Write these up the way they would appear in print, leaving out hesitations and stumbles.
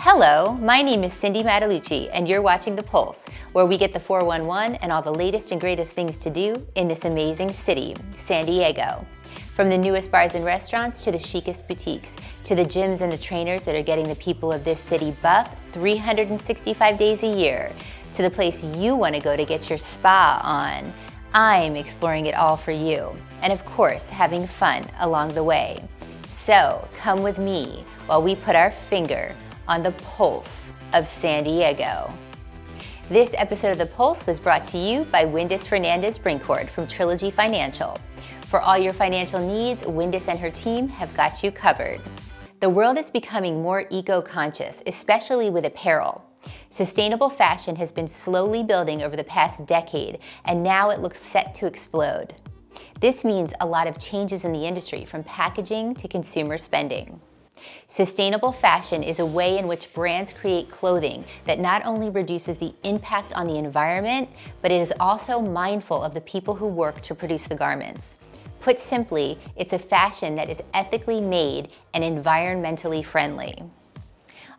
Hello, my name is Cindy Matalucci, and you're watching The Pulse, where we get the 411 and all the latest and greatest things to do in this amazing city, San Diego. From the newest bars and restaurants to the chicest boutiques, to the gyms and the trainers that are getting the people of this city buff 365 days a year, to the place you want to go to get your spa on. I'm exploring it all for you, and of course, having fun along the way. So come with me while we put our finger on the pulse of San Diego. This episode of The Pulse was brought to you by Windus Fernandez Brinkkord from Trilogy Financial. For all your financial needs, Windus and her team have got you covered. The world is becoming more eco-conscious, especially with apparel. Sustainable fashion has been slowly building over the past decade, and now it looks set to explode. This means a lot of changes in the industry, from packaging to consumer spending. Sustainable fashion is a way in which brands create clothing that not only reduces the impact on the environment, but it is also mindful of the people who work to produce the garments. Put simply, it's a fashion that is ethically made and environmentally friendly.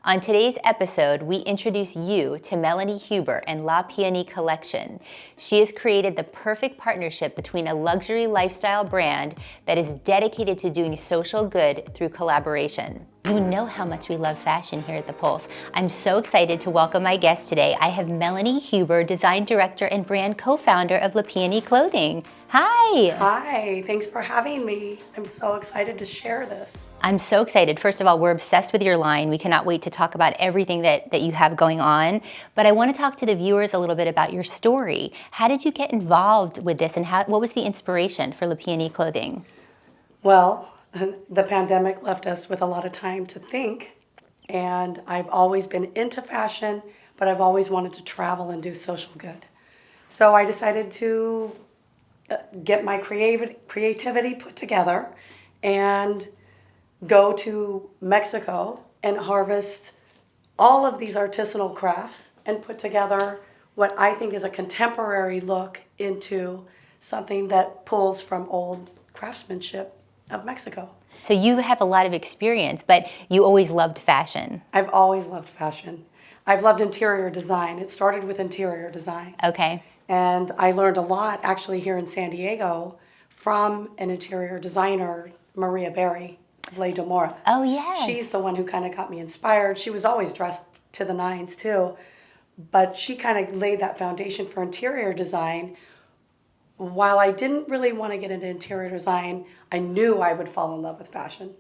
On today's episode, we introduce you to Melony Huber and La Peony collection. She has created the perfect partnership between a luxury lifestyle brand that is dedicated to doing social good through collaboration. You know how much we love fashion here at The Pulse. I'm so excited to welcome my guest today. I have Melony Huber, design director and brand co-founder of La Peony Clothing. Hi. Hi, thanks for having me. I'm so excited to share this. I'm so excited. First of all, we're obsessed with your line. We cannot wait to talk about everything that you have going on. But I want to talk to the viewers a little bit about your story. How did you get involved with this, and what was the inspiration for La Peony Clothing? Well, the pandemic left us with a lot of time to think, and I've always been into fashion, but I've always wanted to travel and do social good. So I decided to get my creativity put together and go to Mexico and harvest all of these artisanal crafts and put together what I think is a contemporary look into something that pulls from old craftsmanship of Mexico. So you have a lot of experience, but you always loved fashion. I've always loved fashion. I've loved interior design. It started with interior design. Okay. And I learned a lot actually here in San Diego from an interior designer, Maria Berry of Le Demora. Oh, yes. She's the one who kind of got me inspired. She was always dressed to the nines too, but she kind of laid that foundation for interior design. While I didn't really want to get into interior design, I knew I would fall in love with fashion.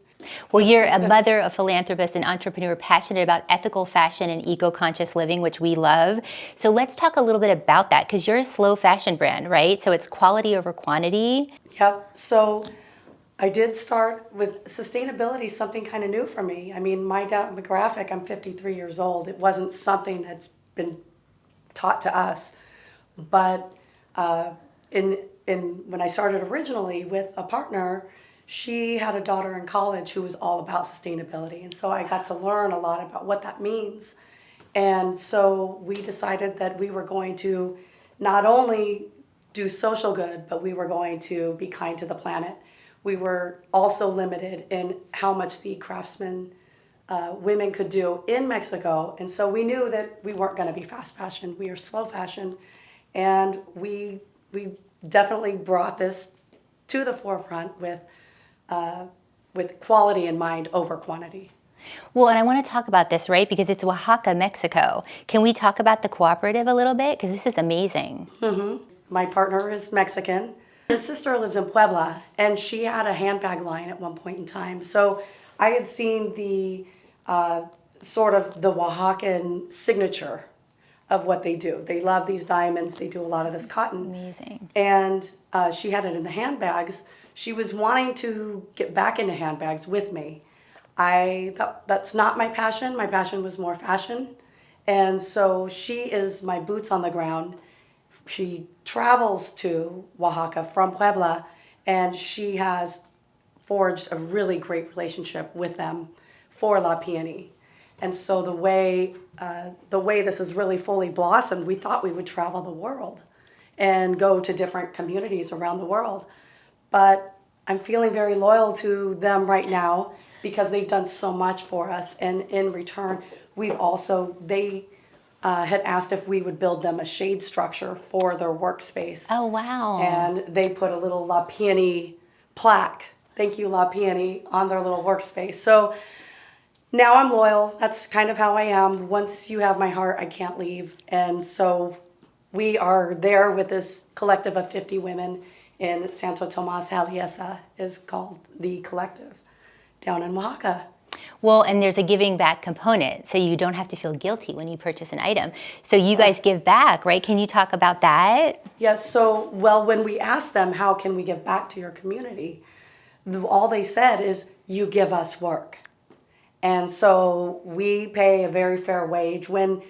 Well, you're a mother, a philanthropist, an entrepreneur, passionate about ethical fashion and eco-conscious living, which we love. So let's talk a little bit about that, because you're a slow fashion brand, right? So it's quality over quantity. Yep. So I did start with sustainability, something kind of new for me. I mean, my demographic, I'm 53 years old. It wasn't something that's been taught to us. But when I started originally with a partner, she had a daughter in college who was all about sustainability. And so I got to learn a lot about what that means. And so we decided that we were going to not only do social good, but we were going to be kind to the planet. We were also limited in how much the craftsmen, women could do in Mexico. And so we knew that we weren't going to be fast fashion. We are slow fashion. And we definitely brought this to the forefront with quality in mind over quantity. Well, and I want to talk about this, right? Because it's Oaxaca, Mexico. Can we talk about the cooperative a little bit? Because this is amazing. Mm-hmm. My partner is Mexican. His sister lives in Puebla, and she had a handbag line at one point in time. So I had seen the sort of the Oaxacan signature of what they do. They love these diamonds. They do a lot of this cotton. Amazing. And she had it in the handbags. She was wanting to get back into handbags with me. I thought that's not my passion. My passion was more fashion. And so she is my boots on the ground. She travels to Oaxaca from Puebla, and she has forged a really great relationship with them for La Peony. And so the way this has really fully blossomed, we thought we would travel the world and go to different communities around the world. But I'm feeling very loyal to them right now because they've done so much for us. And in return, they had asked if we would build them a shade structure for their workspace. Oh, wow. And they put a little La Peony plaque, thank you La Peony, on their little workspace. So now I'm loyal. That's kind of how I am. Once you have my heart, I can't leave. And so we are there with this collective of 50 women in Santo Tomas Haliesa, is called the collective, down in Oaxaca. Well, and there's a giving back component, so you don't have to feel guilty when you purchase an item. So you guys give back, right? Can you talk about that? Yes, so, well, when we asked them, how can we give back to your community, all they said is, you give us work. And so we pay a very fair wage. When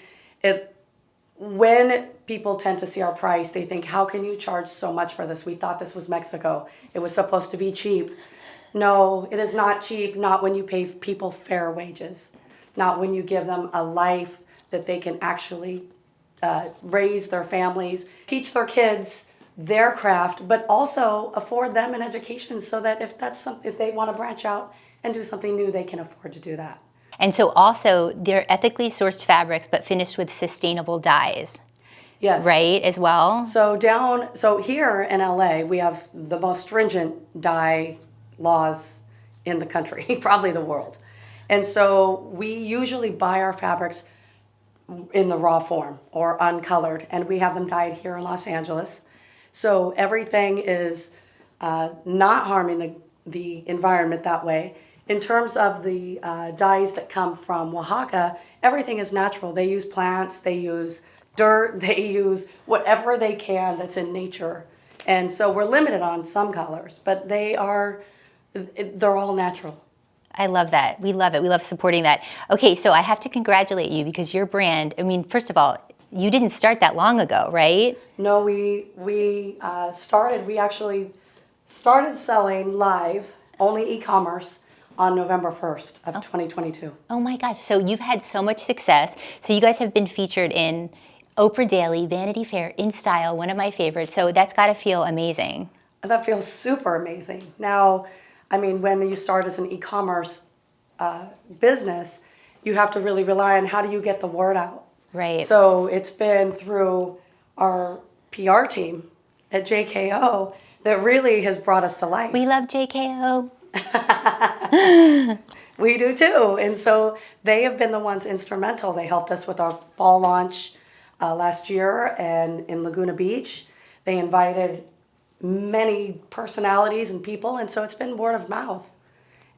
people tend to see our price, they think, how can you charge so much for this? We thought this was Mexico. It was supposed to be cheap. No, it is not cheap, not when you pay people fair wages, not when you give them a life that they can actually raise their families, teach their kids their craft, but also afford them an education so that if they want to branch out and do something new, they can afford to do that. And so also, they're ethically sourced fabrics, but finished with sustainable dyes. Yes. Right, as well? So here in LA, we have the most stringent dye laws in the country, probably the world. And so we usually buy our fabrics in the raw form or uncolored, and we have them dyed here in Los Angeles. So everything is not harming the environment that way. In terms of the dyes that come from Oaxaca, everything is natural. They use plants, they use dirt, they use whatever they can that's in nature. And so we're limited on some colors, but they're all natural. I love that. We love it. We love supporting that. Okay, so I have to congratulate you because your brand, I mean, first of all, you didn't start that long ago, right? No, we actually started selling live, only e-commerce, on November 1st of 2022. Oh my gosh, so you've had so much success. So you guys have been featured in Oprah Daily, Vanity Fair, In Style, one of my favorites. So that's got to feel amazing. That feels super amazing. Now, I mean, when you start as an e-commerce business, you have to really rely on how do you get the word out. Right. So it's been through our PR team at JKO that really has brought us to life. We love JKO. We do too. And so they have been the ones instrumental. They helped us with our fall launch last year and in Laguna Beach. They invited many personalities and people, and so it's been word of mouth.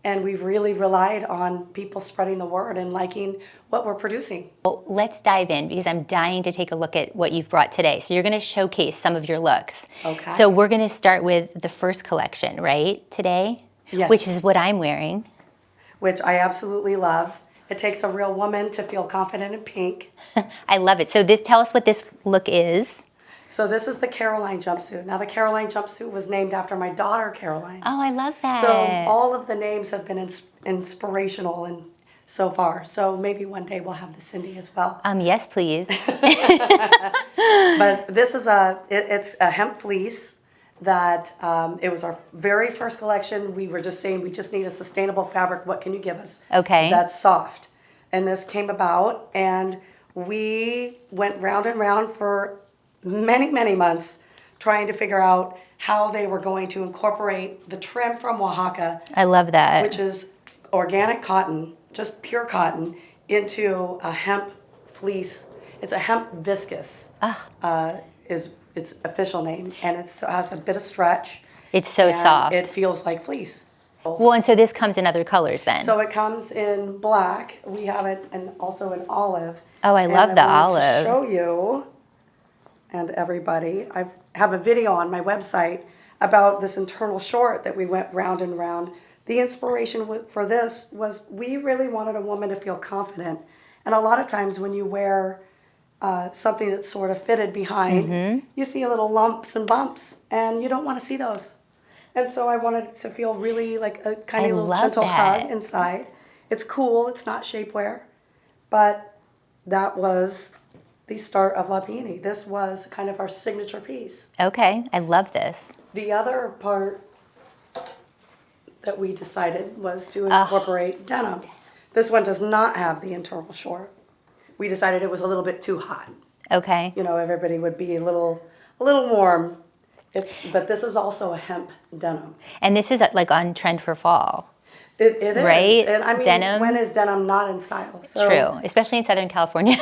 And we've really relied on people spreading the word and liking what we're producing. Well, let's dive in because I'm dying to take a look at what you've brought today. So you're going to showcase some of your looks. Okay. So we're going to start with the first collection, right, today? Yes. Which is what I'm wearing. Which I absolutely love. It takes a real woman to feel confident in pink. I love it. So tell us what this look is. So this is the Caroline jumpsuit. Now the Caroline jumpsuit was named after my daughter, Caroline. Oh, I love that. So all of the names have been inspirational and so far. So maybe one day we'll have the Cindy as well. Yes, please. But this is it's a hemp fleece that it was our very first collection. We were just saying we just need a sustainable fabric. What can you give us? Okay. That's soft. And this came about, and we went round and round for many, many months trying to figure out how they were going to incorporate the trim from Oaxaca. I love that. Which is organic cotton, just pure cotton, into a hemp fleece. It's a hemp viscose, is its official name, and it has a bit of stretch. It's so soft. It feels like fleece. Well, and so this comes in other colors then. So it comes in black. We have it also in olive. Oh, I love the olive. To show you and everybody, I have a video on my website about this internal short that we went round and round. The inspiration for this was we really wanted a woman to feel confident. And a lot of times when you wear something that's sort of fitted behind, you see a little lumps and bumps, and you don't want to see those. And so I wanted it to feel really like a kind of little gentle hug inside. It's cool, it's not shapewear, but that was the start of La Peony. This was kind of our signature piece. Okay, I love this. The other part that we decided was to incorporate denim. This one does not have the internal short. we decided it was a little bit too hot. Okay. You know, everybody would be a little warm. But this is also a hemp denim. And this is like on trend for fall. It right? is. And I mean, Denim. when is denim not in style? So, True, especially in Southern California.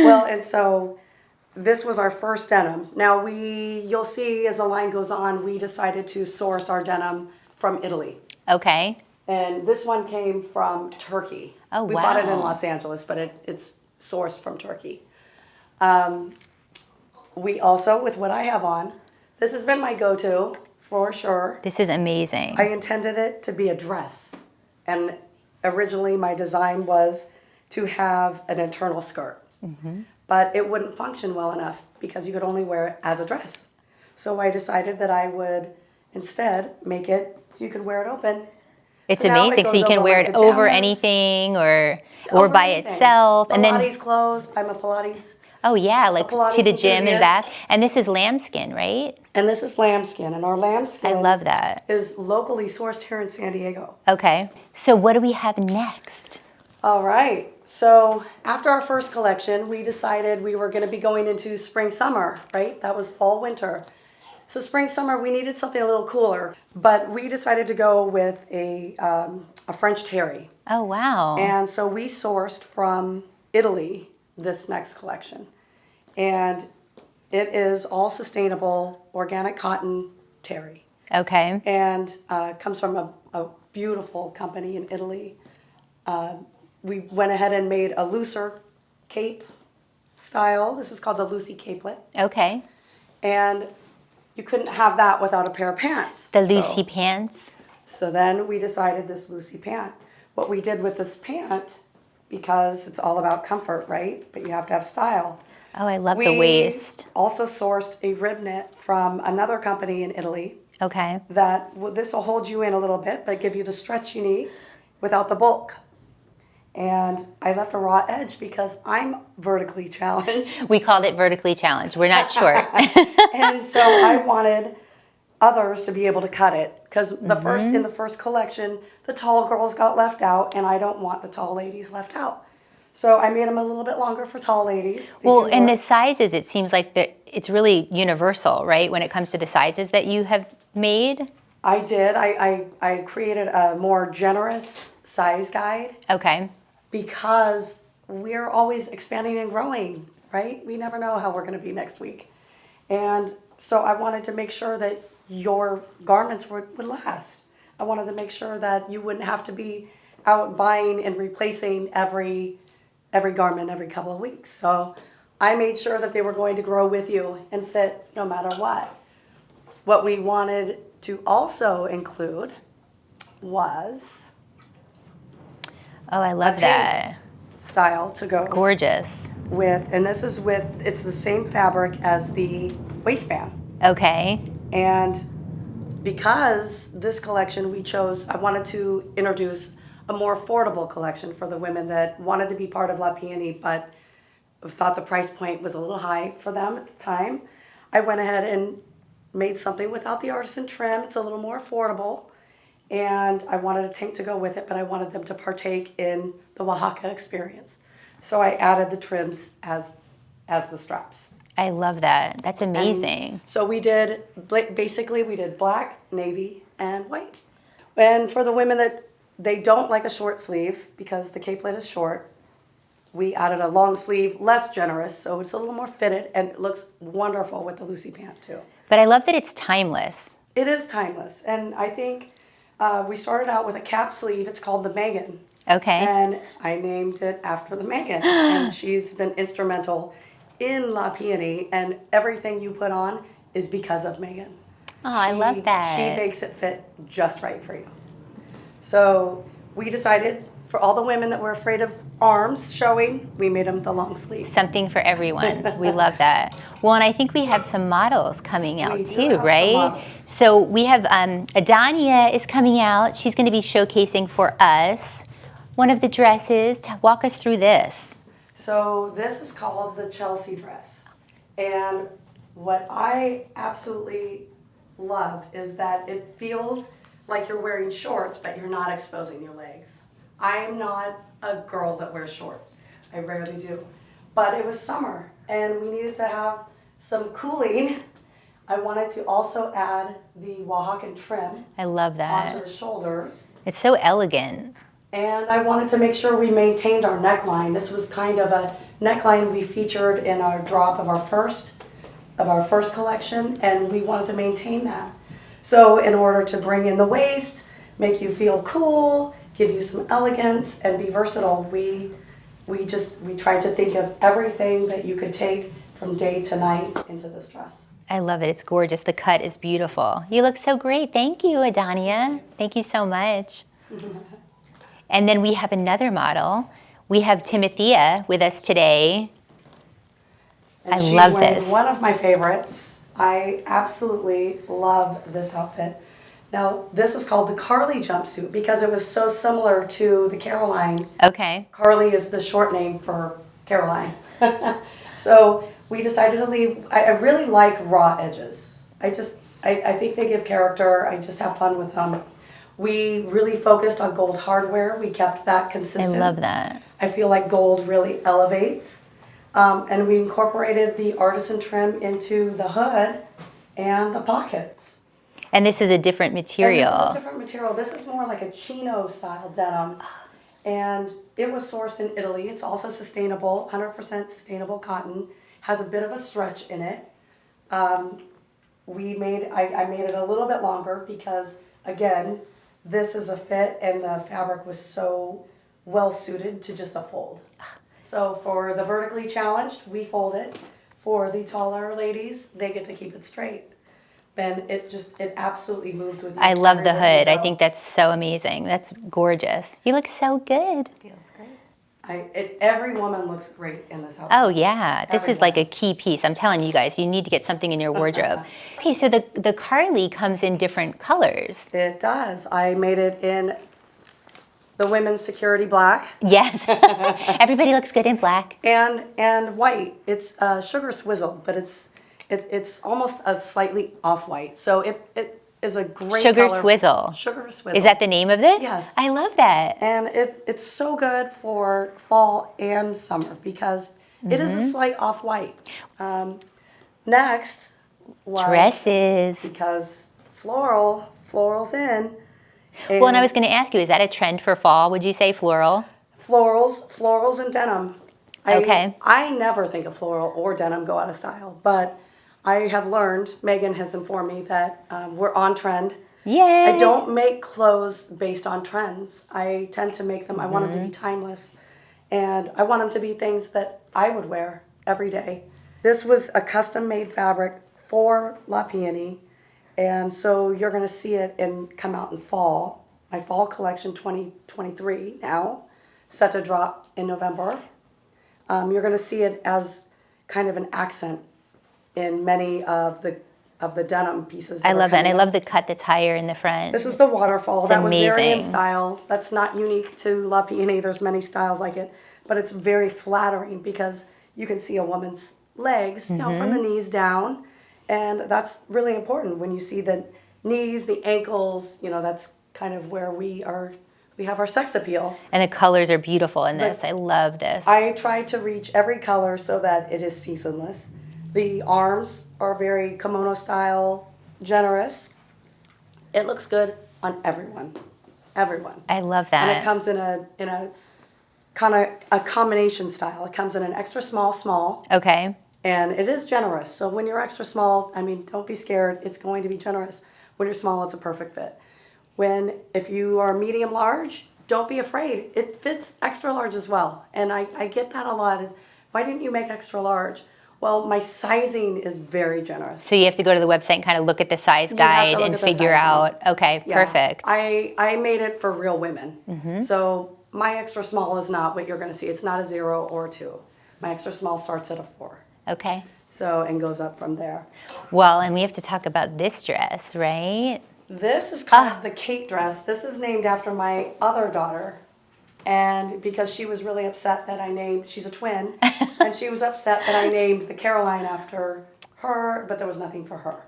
well, and so this was our first denim. Now you'll see as the line goes on, we decided to source our denim from Italy. Okay. And this one came from Turkey. Oh, we bought it in wow. Los Angeles, but it's sourced from Turkey. We also, with what I have on, this has been my go-to for sure. This is amazing. I intended it to be a dress. And originally my design was to have an internal skirt. But it wouldn't function well enough because you could only wear it as a dress. So I decided that I would instead make it so you could wear it open. It's So now it amazing. So goes you can over wear my it over pajamas, anything or over by anything. itself. And then Pilates clothes. I'm a Pilates. oh yeah, like Pilates to the gym and enthusiast. back. And this is lambskin, right? And this is lambskin. And our lambskin I love that. is locally sourced here in San Diego. Okay. So what do we have next? All right. So after our first collection, we decided we were going to be going into spring, summer, right? That was fall, winter. So spring, summer, we needed something a little cooler, but we decided to go with a French terry. Oh wow. And so we sourced from Italy this next collection. And it is all sustainable, organic cotton terry. Okay. And comes from a beautiful company in Italy. We went ahead and made a looser cape style. This is called the Lucy capelet. Okay. And you couldn't have that without a pair of pants. The Lucy pants. So then we decided this Lucy pant. What we did with this pant, because it's all about comfort, right? But you have to have style. Oh, I love the waist. Also sourced a rib knit from another company in Italy Okay. that this will hold you in a little bit, but give you the stretch you need without the bulk. And I left a raw edge because I'm vertically challenged. We called it vertically challenged. We're not short. And so I wanted others to be able to cut it because in the first collection, the tall girls got left out, and I don't want the tall ladies left out. So I made them a little bit longer for tall ladies. They Well, do and work. the sizes, it seems like it's really universal, right? When it comes to the sizes that you have made. I did. I created a more generous size guide Okay. because we're always expanding and growing, right? We never know how we're going to be next week. And so I wanted to make sure that your garments would last. I wanted to make sure that you wouldn't have to be out buying and replacing every garment every couple of weeks. So I made sure that they were going to grow with you and fit no matter what. What we wanted to also include was Oh, I love tank. that. style to go Gorgeous. with, and this is with, it's the same fabric as the waistband. Okay. And because this collection we chose, I wanted to introduce a more affordable collection for the women that wanted to be part of La Peony, but thought the price point was a little high for them at the time. I went ahead and made something without the artisan trim. It's a little more affordable. And I wanted a tank to go with it, but I wanted them to partake in the Oaxaca experience. So I added the trims as the straps. I love that. That's amazing. So we did black, navy, and white. And for the women that they don't like a short sleeve because the capelet is short, we added a long sleeve, less generous, so it's a little more fitted, and it looks wonderful with the Lucy pant too. But I love that it's timeless. It is timeless, and I think we started out with a cap sleeve. It's called the Megan. Okay. And I named it after the Megan, and she's been instrumental in La Peony, and everything you put on is because of Megan. Oh, I love that. She makes it fit just right for you. So we decided for all the women that were afraid of arms showing, we made them the long sleeve. Something for everyone. We love that. Well, and I think we have some models coming out We do too, have some right? models. So we have Adania is coming out. She's going to be showcasing for us one of the dresses. Walk us through this. So this is called the Chelsea dress. And what I absolutely love is that it feels like you're wearing shorts, but you're not exposing your legs. I'm not a girl that wears shorts. I rarely do. But it was summer, and we needed to have some cooling. I wanted to also add the Oaxacan trim I love onto that. the shoulders. It's so elegant. And I wanted to make sure we maintained our neckline. This was kind of a neckline we featured in our drop of our first collection, and we wanted to maintain that. So in order to bring in the waist, make you feel cool, give you some elegance, and be versatile, we tried to think of everything that you could take from day to night into this dress. I love it. It's gorgeous. The cut is beautiful. You look so great. Thank you, Adania. Thank you so much. And then we have another model. We have Timothea with us today. And I she's love wearing this. one of my favorites. I absolutely love this outfit. Now, this is called the Carly jumpsuit because it was so similar to the Caroline. Okay. Carly is the short name for Caroline. So we decided to leave. I really like raw edges. I think they give character. I just have fun with them. We really focused on gold hardware. We kept that I consistent. love that. I feel like gold really elevates. And we incorporated the artisan trim into the hood and the pockets. And this is a different material. And this is a different material. This is more like a chino style denim. And it was sourced in Italy. It's also sustainable, 100% sustainable cotton. Has a bit of a stretch in it. I made it a little bit longer because, again, this is a fit and the fabric was so well suited to just a fold. So for the vertically challenged, we fold it. For the taller ladies, they get to keep it straight. And it absolutely moves with you. I love the everywhere you hood. I go. think that's so amazing. That's gorgeous. You look so good. Feels great. Every woman looks great in this outfit. Oh yeah, this is like a Everyone. key piece. I'm telling you guys, you need to get something in your wardrobe. Okay, so the Carly comes in different colors. It does. I made it in the women's security black Yes, everybody looks good in black. and white. It's sugar swizzle, but it's almost a slightly off-white. So it is a great Sugar color. swizzle. Sugar swizzle. Is that the name of this? Yes. I love that. And it's so good for fall and summer because it is a slight off-white. Next was Dresses. because floral's in. Well, and I was going to ask you, is that a trend for fall? Would you say floral? Florals and denim. Okay. I never think of floral or denim go out of style, but I have learned, Megan has informed me that we're on trend. Yay! I don't make clothes based on trends. I tend to make them, I want them to be timeless. And I want them to be things that I would wear every day. This was a custom made fabric for La Peony. And so you're going to see it come out in fall. My fall collection 2023 now, set to drop in November. You're going to see it as kind of an accent in many of the denim pieces. I love that. And I coming love out. the cut that's higher in the front. This is the waterfall. It's that was very in amazing. style. That's not unique to La Peony. There's many styles like it, but it's very flattering because you can see a woman's legs, you know, from the knees down. And that's really important when you see the knees, the ankles, you know, that's kind of where we have our sex appeal. And the colors are beautiful in this. I love this. I try to reach every color so that it is seasonless. The arms are very kimono style, generous. It looks good on everyone. Everyone. I love And that. it comes in a kind of a combination style. It comes in an extra small. Okay. And it is generous. So when you're extra small, I mean, don't be scared. It's going to be generous. When you're small, it's a perfect fit. If you are medium large, don't be afraid. It fits extra large as well. And I get that a lot. Why didn't you make extra large? Well, my sizing is very generous. So you have to go to the website and kind of look at the size You have to guide look and at the figure sizing. out. Okay, Yeah. perfect. I made it for real women. So my extra small is not what you're going to see. It's not a 0 or a 2. My extra small starts at a 4. Okay. So, and goes up from there. Well, and we have to talk about this dress, right? This is called the Kate dress. This is named after my other daughter. And because she was really upset that she's a twin, and she was upset that I named the Caroline after her, but there was nothing for her.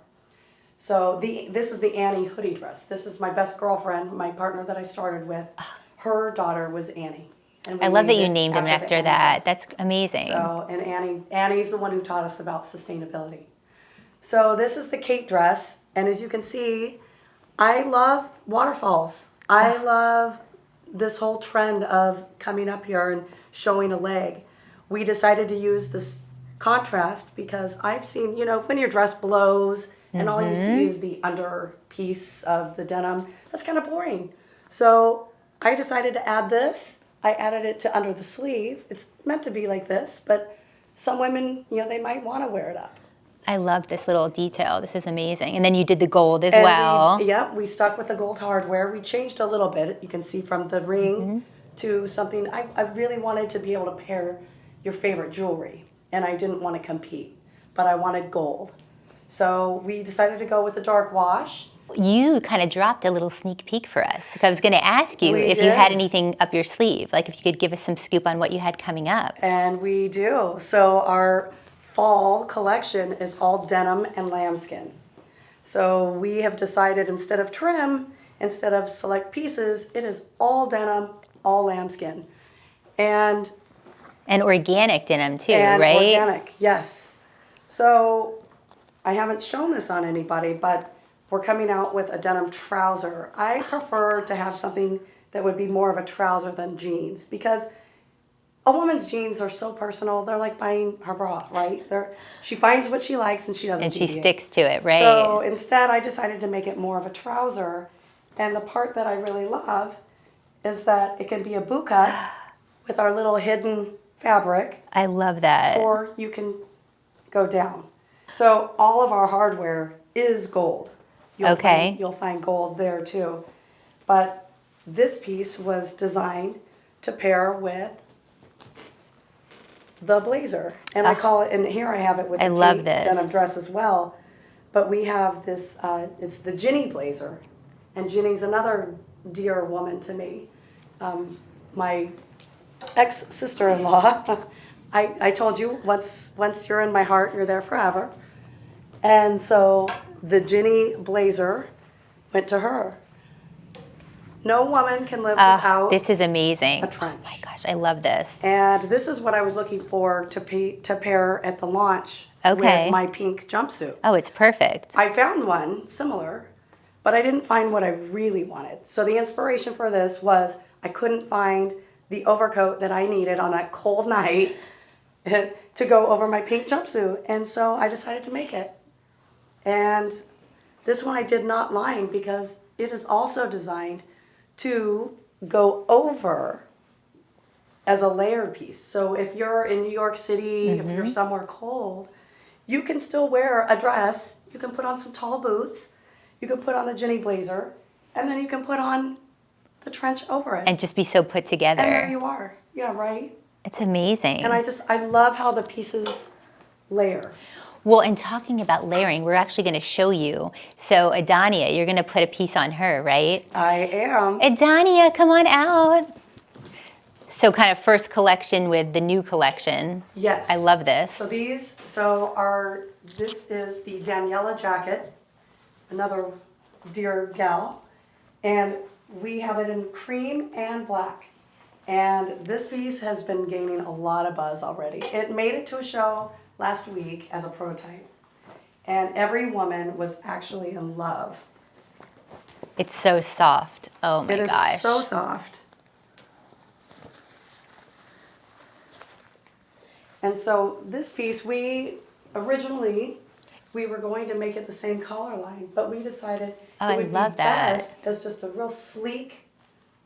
So this is the Annie hoodie dress. This is my best girlfriend, my partner that I started with. Her daughter was Annie. And we I love that you it named him the after Annie that. dress. That's amazing. So, and Annie's the one who taught us about sustainability. So this is the Kate dress, and as you can see, I love waterfalls. I love this whole trend of coming up here and showing a leg. We decided to use this contrast because I've seen, when your dress blows and all you see is the under piece of the denim, that's kind of boring. So I decided to add this. I added it to under the sleeve. It's meant to be like this, but some women, they might want to wear it up. I love this little detail. This is amazing. And then you did the gold as well. We stuck with the gold hardware. We changed a little bit. You can see from the ring to something. I really wanted to be able to pair your favorite jewelry, and I didn't want to compete, but I wanted gold. So we decided to go with the dark wash. You kind of dropped a little sneak peek for us. Because I was going to ask you if you had anything up your sleeve, like if you could give us some scoop on what you had coming up. And we do. So our fall collection is all denim and lambskin. So we have decided instead of trim, instead of select pieces, it is all denim, all lambskin. And organic denim too, and right? Organic, yes. So I haven't shown this on anybody, but we're coming out with a denim trouser. I prefer to have something that would be more of a trouser than jeans because a woman's jeans are so personal. They're like buying her bra, right? She finds what she likes and she doesn't And she deviate. sticks to it, right? So instead, I decided to make it more of a trouser. And the part that I really love is that it can be a boot cut with our little hidden fabric. I love that. Or you can go down. So all of our hardware is gold. You'll find gold there too. But this piece was designed to pair with the blazer. And I call it, and here I have it with the love Kate this. denim dress as well. But we have this, it's the Ginny blazer. And Ginny's another dear woman to me. My ex-sister-in-law. I told you, once you're in my heart, you're there forever. And so the Ginny blazer went to her. No woman can live without this is amazing. a trench. Oh my gosh, I love this. And this is what I was looking for to pair at the launch with my pink jumpsuit. Oh, it's perfect. I found one similar, but I didn't find what I really wanted. So the inspiration for this was I couldn't find the overcoat that I needed on that cold night to go over my pink jumpsuit. And so I decided to make it. And this one I did not line because it is also designed to go over as a layered piece. So if you're in New York City, if you're somewhere cold, you can still wear a dress. You can put on some tall boots. You can put on the Ginny blazer. And then you can put on the trench over it. And just be so put together. And there you are. Yeah, right? It's amazing. And I love how the pieces layer. Well, and talking about layering, we're actually going to show you. So, Adania, you're going to put a piece on her, right? I am. Adania, come on out. So, kind of first collection with the new collection. Yes. I love this. So this is the Daniela jacket, another dear gal, and we have it in cream and black. And this piece has been gaining a lot of buzz already. It made it to a show last week as a prototype, and every woman was actually in love. It's so soft. Oh my gosh. It is so soft. And so this piece, originally we were going to make it the same color line, but we decided it would be best as just a real sleek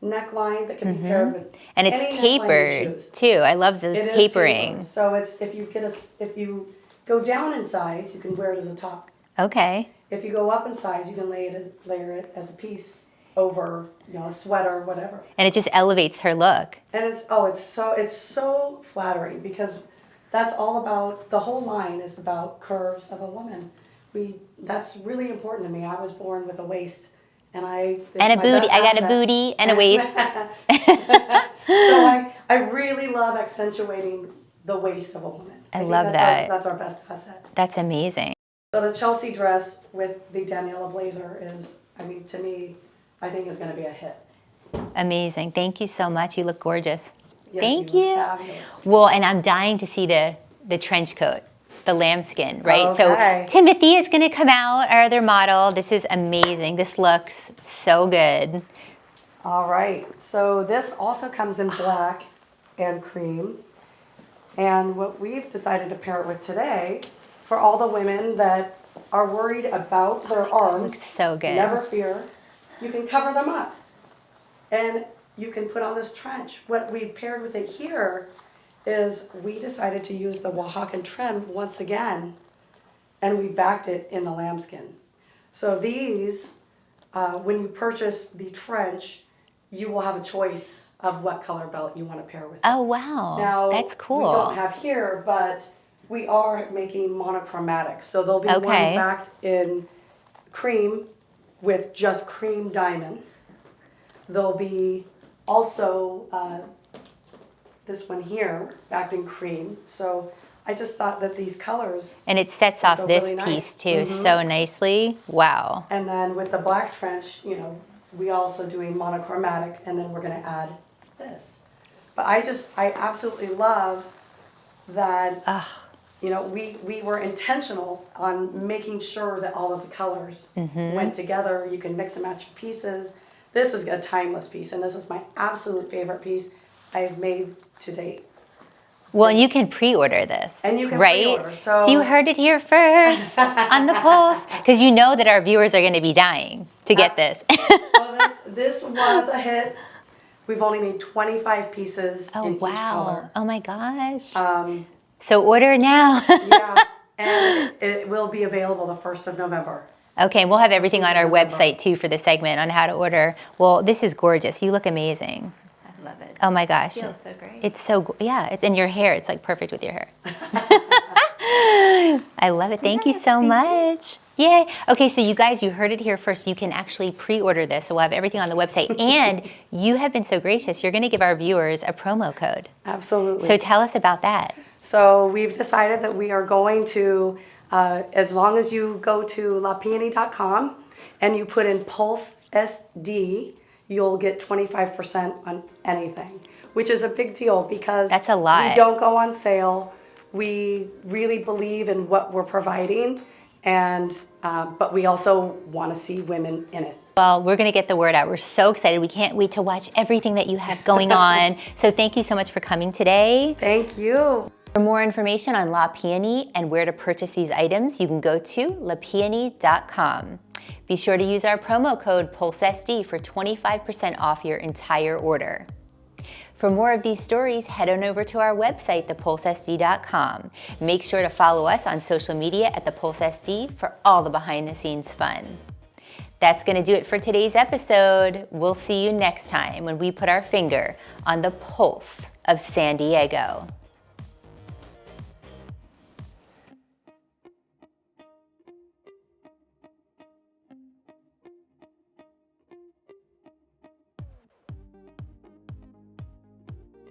neckline that can be paired with and any it's neckline you tapered choose. too. I love the It is tapering. tapered. So it's if you go down in size, you can wear it as a top. Okay. If you go up in size, you can layer it as a piece over, a sweater or whatever. And it just elevates her look. And it's so flattering because that's all about, the whole line is about curves of a woman. That's really important to me. I was born with a waist, and a booty. I got a booty and a waist. So I really love accentuating the waist of a woman. I love that. That's our best asset. That's amazing. So the Chelsea dress with the Daniela blazer is, to me, I think is going to be a hit. Amazing. Thank you so much. You look gorgeous. Yes, Thank look you. fabulous. Well, and I'm dying to see the trench coat, the lambskin, right? Okay. So Timothy is going to come out, our other model. This is amazing. This looks so good. All right, so this also comes in black and cream. And what we've decided to pair it with today, for all the women that are worried about their arms, looks so good. never fear, you can cover them up. And you can put on this trench. What we've paired with it here is we decided to use the Oaxacan trim once again, and we backed it in the lambskin. So these, when you purchase the trench, you will have a choice of what color belt you want to pair with it. Oh, wow. Now, That's cool. we don't have here, but we are making monochromatic. So there'll be one Okay. backed in cream with just cream diamonds. There'll be also this one here, backed in cream. So I just thought that these colors, And it sets off They're this really nice. piece too so nicely. Wow. and then with the black trench, you know, we also doing monochromatic, and then we're gonna add this. But I absolutely love that, you know, we were intentional on making sure that all of the colors went together. You can mix and match pieces. This is a timeless piece, and this is my absolute favorite piece I've made to date. Well, and you can pre-order this, And you can right? pre-order, so- you heard it here first on the Pulse, because you know that our viewers are going to be dying to get this. Well, this was a hit. We've only made 25 pieces Oh, in each color. wow. Oh, my gosh. Um, So order now. yeah, and it will be available the 1st of November. Okay, and we'll have everything on our November. website, too, for the segment on how to order. Well, this is gorgeous. You look amazing. I love it. Oh, my gosh. Feels so great. It's so, yeah, it's in your hair. It's like perfect with your hair. I love it. Thank you so much. Yay. Okay, so you guys, you heard it here first. You can actually pre-order this. So we'll have everything on the website. And you have been so gracious. You're going to give our viewers a promo code. Absolutely. So tell us about that. So we've decided that we are going to, as long as you go to lapeony.com and you put in Pulse SD, you'll get 25% on anything, which is a big deal because That's a lot. we don't go on sale. We really believe in what we're providing, and but we also want to see women in it. Well, we're going to get the word out. We're so excited. We can't wait to watch everything that you have going on. So thank you so much for coming today. Thank you. For more information on La Peony and where to purchase these items, you can go to lapeony.com. Be sure to use our promo code PulseSD for 25% off your entire order. For more of these stories, head on over to our website, thepulsesd.com. Make sure to follow us on social media at thepulsesd for all the behind-the-scenes fun. That's going to do it for today's episode. We'll see you next time when we put our finger on the pulse of San Diego.